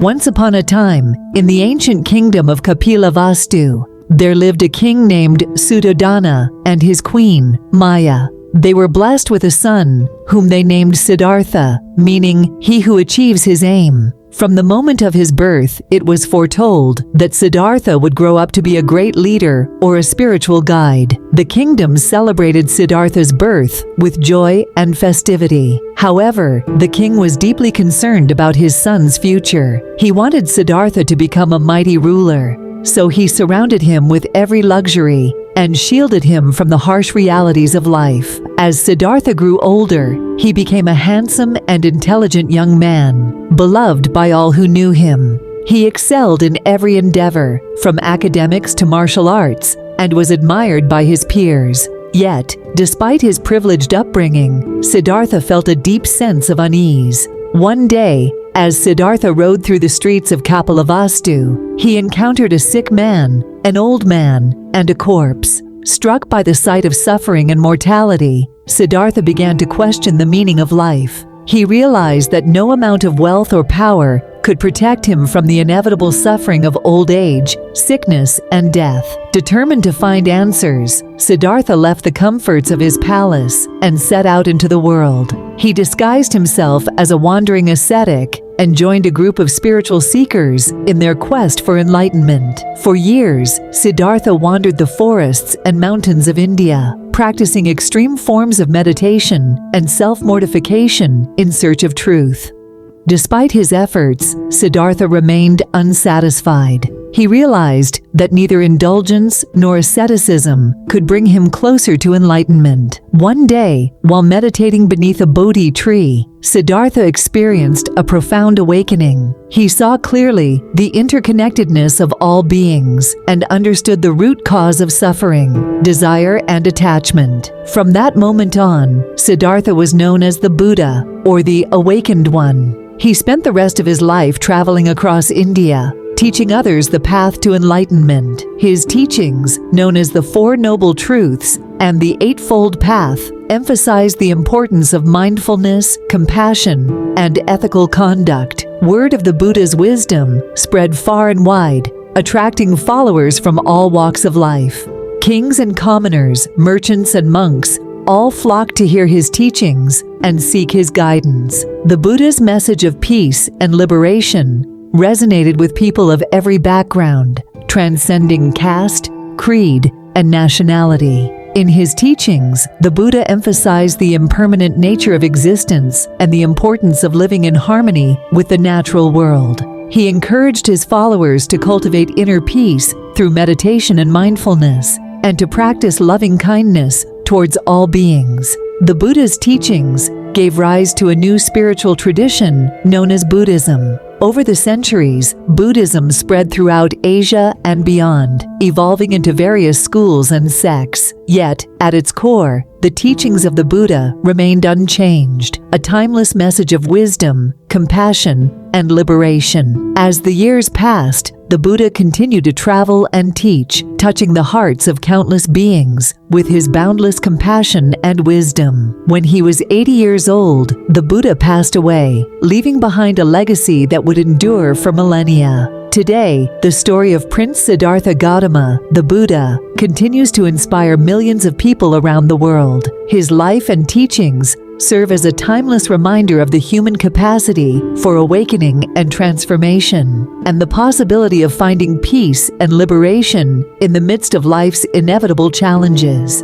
Once upon a time, in the ancient kingdom of Kapilavastu, there lived a king named Suddhodana and his queen, Maya. They were blessed with a son, whom they named Siddhartha, meaning he who achieves his aim. From the moment of his birth, it was foretold that Siddhartha would grow up to be a great leader or a spiritual guide. The kingdom celebrated Siddhartha's birth with joy and festivity. However, the king was deeply concerned about his son's future. He wanted Siddhartha to become a mighty ruler, so he surrounded him with every luxury and shielded him from the harsh realities of life. As Siddhartha grew older, he became a handsome and intelligent young man, beloved by all who knew him. He excelled in every endeavor, from academics to martial arts, and was admired by his peers. Yet, despite his privileged upbringing, Siddhartha felt a deep sense of unease. One day, as Siddhartha rode through the streets of Kapilavastu, he encountered a sick man, an old man, and a corpse. Struck by the sight of suffering and mortality, Siddhartha began to question the meaning of life. He realized that no amount of wealth or power could protect him from the inevitable suffering of old age, sickness, and death. Determined to find answers, Siddhartha left the comforts of his palace and set out into the world. He disguised himself as a wandering ascetic and joined a group of spiritual seekers in their quest for enlightenment. For years, Siddhartha wandered the forests and mountains of India, practicing extreme forms of meditation and self-mortification in search of truth. Despite his efforts, Siddhartha remained unsatisfied. He realized that neither indulgence nor asceticism could bring him closer to enlightenment. One day, while meditating beneath a Bodhi tree, Siddhartha experienced a profound awakening. He saw clearly the interconnectedness of all beings and understood the root cause of suffering, desire, and attachment. From that moment on, Siddhartha was known as the Buddha, or the Awakened One. He spent the rest of his life traveling across India, teaching others the path to enlightenment. His teachings, known as the Four Noble Truths and the Eightfold Path, emphasized the importance of mindfulness, compassion, and ethical conduct. Word of the Buddha's wisdom spread far and wide, attracting followers from all walks of life. Kings and commoners, merchants and monks, all flocked to hear his teachings and seek his guidance. The Buddha's message of peace and liberation resonated with people of every background, transcending caste, creed, and nationality. In his teachings, the Buddha emphasized the impermanent nature of existence and the importance of living in harmony with the natural world. He encouraged his followers to cultivate inner peace through meditation and mindfulness, and to practice loving kindness towards all beings. The Buddha's teachings gave rise to a new spiritual tradition known as Buddhism. Over the centuries, Buddhism spread throughout Asia and beyond, evolving into various schools and sects. Yet, at its core, the teachings of the Buddha remained unchanged, a timeless message of wisdom, compassion, and liberation. As the years passed, the Buddha continued to travel and teach, touching the hearts of countless beings with his boundless compassion and wisdom. When he was 80 years old, the Buddha passed away, leaving behind a legacy that would endure for millennia. Today, the story of Prince Siddhartha Gautama, the Buddha, continues to inspire millions of people around the world. His life and teachings serve as a timeless reminder of the human capacity for awakening and transformation, and the possibility of finding peace and liberation in the midst of life's inevitable challenges.